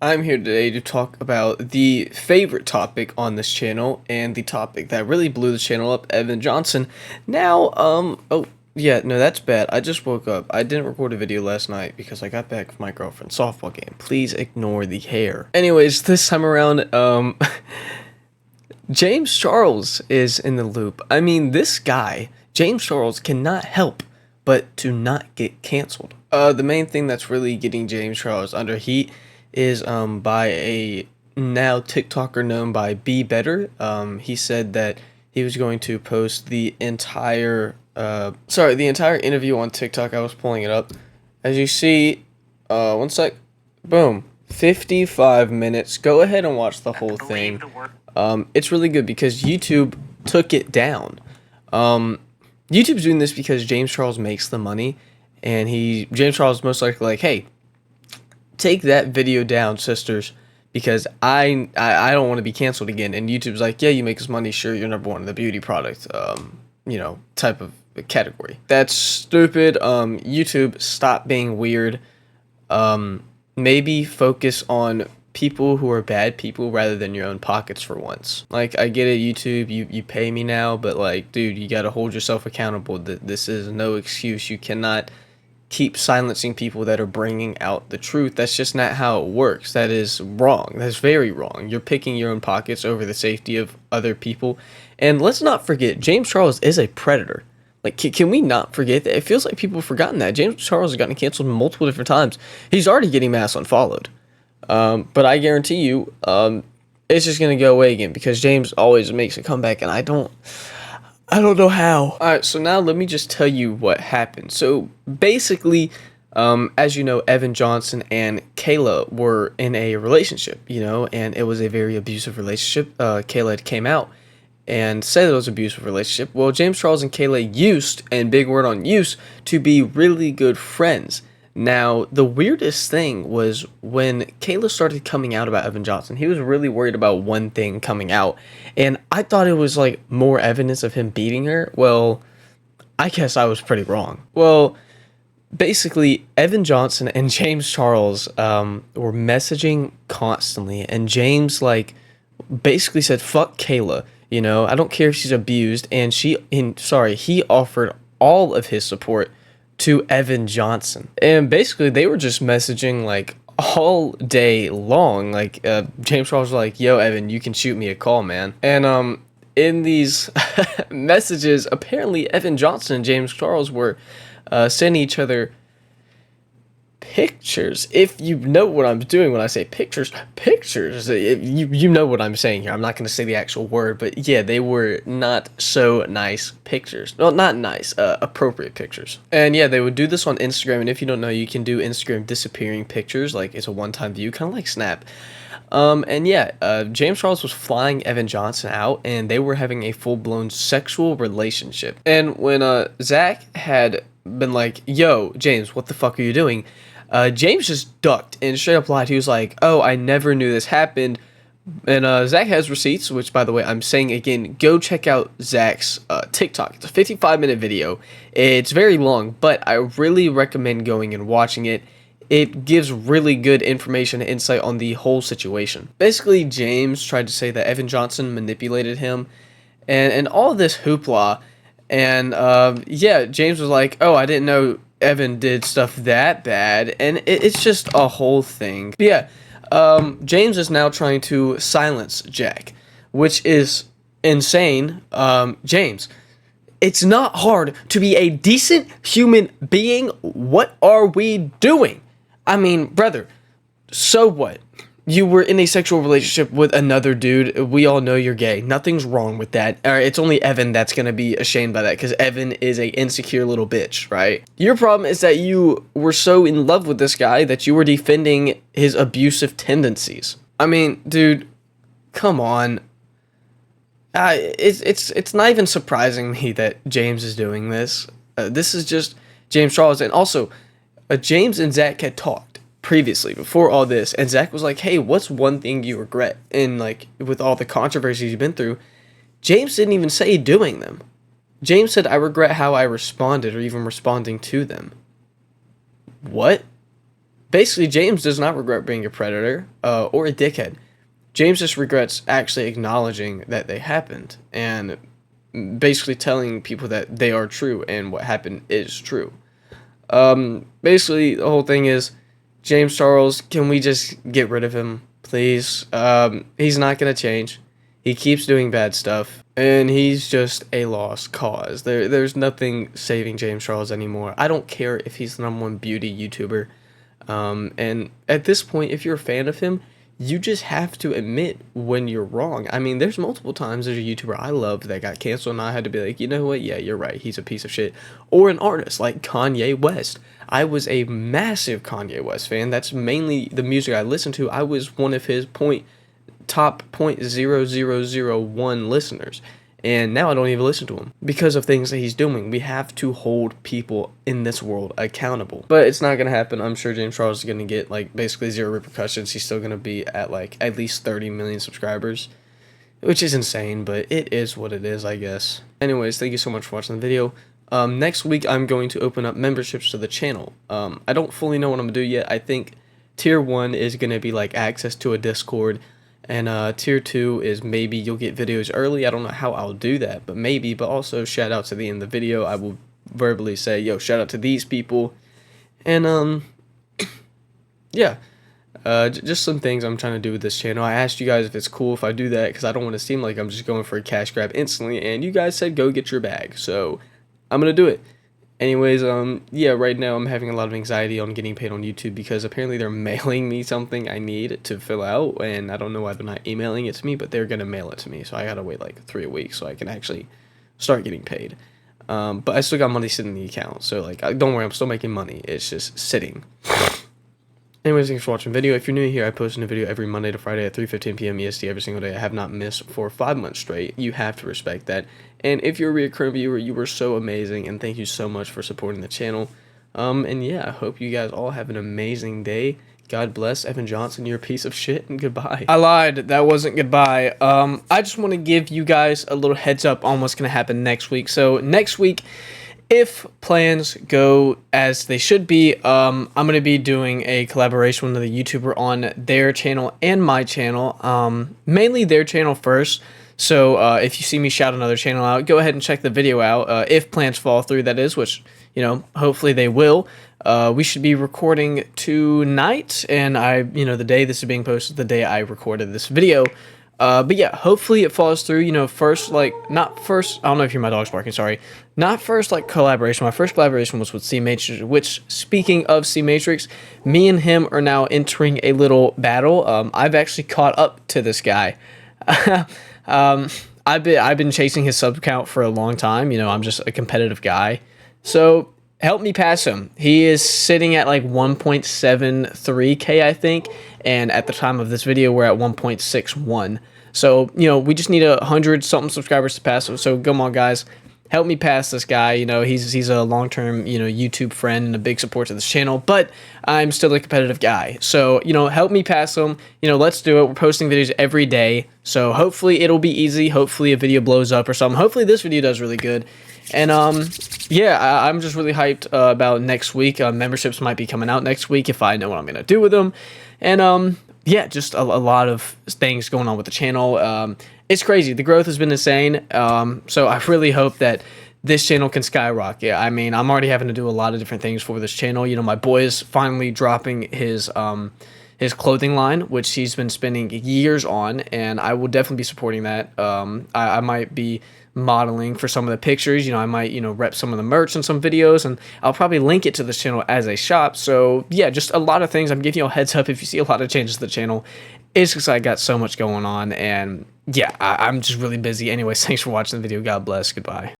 I'm here today to talk about the favorite topic on this channel and the topic that really blew the channel up, Evan Johnson. Now, oh, yeah, no, that's bad. I just woke up. I didn't record a video last night because I got back from my girlfriend's softball game. Please ignore the hair. Anyways, this time around, James Charles is in the loop. I mean, this guy, James Charles, cannot help but to not get canceled. The main thing that's really getting James Charles under heat is by a now TikToker known by Be Better. He said that he was going to post the entire interview on TikTok. I was pulling it up. As you see, one sec, boom, 55 minutes. Go ahead and watch the whole thing. It's really good because YouTube took it down. YouTube's doing this because James Charles makes the money, and James Charles is most likely like, hey, take that video down, sisters, because I don't want to be canceled again. And YouTube's like, yeah, you make us money, sure, you're number one in the beauty product, type of category. That's stupid. YouTube, stop being weird. Maybe focus on people who are bad people rather than your own pockets for once. Like, I get it, YouTube, you pay me now, but like, dude, you gotta hold yourself accountable. This is no excuse. You cannot keep silencing people that are bringing out the truth. That's just not how it works. That is wrong. That's very wrong. You're picking your own pockets over the safety of other people. And let's not forget, James Charles is a predator. Like, can we not forget that? It feels like people have forgotten that. James Charles has gotten canceled multiple different times. He's already getting mass unfollowed. But I guarantee you, it's just going to go away again because James always makes a comeback, and I don't know how. Alright, so now let me just tell you what happened. So basically, as you know, Evan Johnson and Kayla were in a relationship, and it was a very abusive relationship. Kayla had came out and said it was an abusive relationship. Well, James Charles and Kayla used, and big word on use, to be really good friends. Now, the weirdest thing was when Kayla started coming out about Evan Johnson, he was really worried about one thing coming out, and I thought it was like more evidence of him beating her. Well, I guess I was pretty wrong. Well, basically, Evan Johnson and James Charles were messaging constantly, and James basically said, fuck Kayla, I don't care if she's abused, and he offered all of his support to Evan Johnson. And basically, they were just messaging like all day long. Like, James Charles was like, yo, Evan, you can shoot me a call, man. And in these messages, apparently Evan Johnson and James Charles were sending each other pictures. If you know what I'm doing when I say pictures, you know what I'm saying here. I'm not going to say the actual word, but yeah, they were not so nice pictures. Well, not nice, appropriate pictures. And yeah, they would do this on Instagram, and if you don't know, you can do Instagram disappearing pictures, like it's a one-time view, kind of like Snap. And yeah, James Charles was flying Evan Johnson out, and they were having a full-blown sexual relationship. And when Zach had been like, yo, James, what the fuck are you doing? James just ducked and straight up lied. He was like, oh, I never knew this happened. And Zach has receipts, which, by the way, I'm saying again, go check out Zach's TikTok. It's a 55-minute video. It's very long, but I really recommend going and watching it. It gives really good information and insight on the whole situation. Basically, James tried to say that Evan Johnson manipulated him and all this hoopla. And yeah, James was like, oh, I didn't know Evan did stuff that bad, and it's just a whole thing. But yeah, James is now trying to silence Jack, which is insane. James, it's not hard to be a decent human being. What are we doing? I mean, brother, so what? You were in a sexual relationship with another dude. We all know you're gay. Nothing's wrong with that. It's only Evan that's going to be ashamed by that because Evan is a insecure little bitch, right? Your problem is that you were so in love with this guy that you were defending his abusive tendencies. I mean, dude, come on. It's not even surprising me that James is doing this. This is just James Charles. And also, James and Zach had talked previously before all this, and Zach was like, hey, what's one thing you regret? And like, with all the controversies you've been through, James didn't even say doing them. James said, I regret how I responded, or even responding to them. What? basically, James does not regret being a predator or a dickhead. James just regrets actually acknowledging that they happened and basically telling people that they are true and what happened is true. Basically, the whole thing is, James Charles, can we just get rid of him, please? He's not going to change. He keeps doing bad stuff, and he's just a lost cause. There's nothing saving James Charles anymore. I don't care if he's the #1 beauty YouTuber. And at this point, if you're a fan of him, you just have to admit when you're wrong. I mean, there's multiple times there's a YouTuber I loved that got canceled, and I had to be like, you know what? Yeah, you're right. He's a piece of shit. Or an artist like Kanye West. I was a massive Kanye West fan. That's mainly the music I listened to. I was one of his top 0.0001 listeners. And now I don't even listen to him because of things that he's doing. We have to hold people in this world accountable. But it's not going to happen. I'm sure James Charles is going to get like basically zero repercussions. He's still going to be at like at least 30 million subscribers, which is insane, but it is what it is, I guess. Anyways, thank you so much for watching the video. Next week, I'm going to open up memberships to the channel. I don't fully know what I'm going to do yet. I think Tier 1 is going to be like access to a Discord. And Tier 2 is maybe you'll get videos early. I don't know how I'll do that, but maybe. But also, shout out to the end of the video. I will verbally say, yo, shout out to these people. And, yeah. Just some things I'm trying to do with this channel. I asked you guys if it's cool if I do that, because I don't want to seem like I'm just going for a cash grab instantly. And you guys said go get your bag. So, I'm going to do it. Anyways, yeah, right now I'm having a lot of anxiety on getting paid on YouTube because apparently they're mailing me something I need to fill out, and I don't know why they're not emailing it to me, but they're going to mail it to me, so I gotta wait like 3 weeks so I can actually start getting paid. But I still got money sitting in the account, so like, don't worry, I'm still making money, it's just sitting. Anyways, thanks for watching the video. If you're new here, I post a new video every Monday to Friday at 3:15 p.m. EST every single day. I have not missed for 5 months straight. You have to respect that. And if you're a recurring viewer, you were so amazing, and thank you so much for supporting the channel. And yeah, I hope you guys all have an amazing day. God bless. Evan Johnson, you're a piece of shit, and goodbye. I lied. That wasn't goodbye. I just want to give you guys a little heads up on what's going to happen next week. So next week, if plans go as they should be, I'm going to be doing a collaboration with another YouTuber on their channel and my channel, mainly their channel first. So if you see me shout another channel out, go ahead and check the video out, if plans fall through, that is, which, you know, hopefully they will. We should be recording tonight, and the day this is being posted, the day I recorded this video. But yeah, hopefully it falls through, you know, not first, I don't know if you're my dog's barking, sorry, not first, like, collaboration. My first collaboration was with C Matrix, which, speaking of C Matrix, me and him are now entering a little battle. I've actually caught up to this guy. I've been chasing his sub count for a long time, you know, I'm just a competitive guy, so help me pass him. He is sitting at like 1.73k, I think, and at the time of this video we're at 1.61. So, you know, we just need 100 something subscribers to pass him. So come on, guys, help me pass this guy. You know, he's a long-term, you know, YouTube friend and a big support to this channel, but I'm still a competitive guy. So, you know, help me pass him. You know, let's do it. We're posting videos every day, so hopefully it'll be easy. Hopefully a video blows up or something. Hopefully this video does really good. And yeah, I'm just really hyped about next week. Memberships might be coming out next week if I know what I'm gonna do with them. And yeah, just a lot of things going on with the channel. It's crazy. The growth has been insane. So I really hope that this channel can skyrocket. I mean, I'm already having to do a lot of different things for this channel. You know, my boy is finally dropping his clothing line, which he's been spending years on, and I will definitely be supporting that. I might be modeling for some of the pictures, you know, I might, you know, rep some of the merch in some videos, and I'll probably link it to this channel as a shop. So yeah, just a lot of things. I'm giving you a heads up if you see a lot of changes to the channel. It's because I got so much going on, and yeah, I'm just really busy. Anyways, thanks for watching the video. God bless. Goodbye.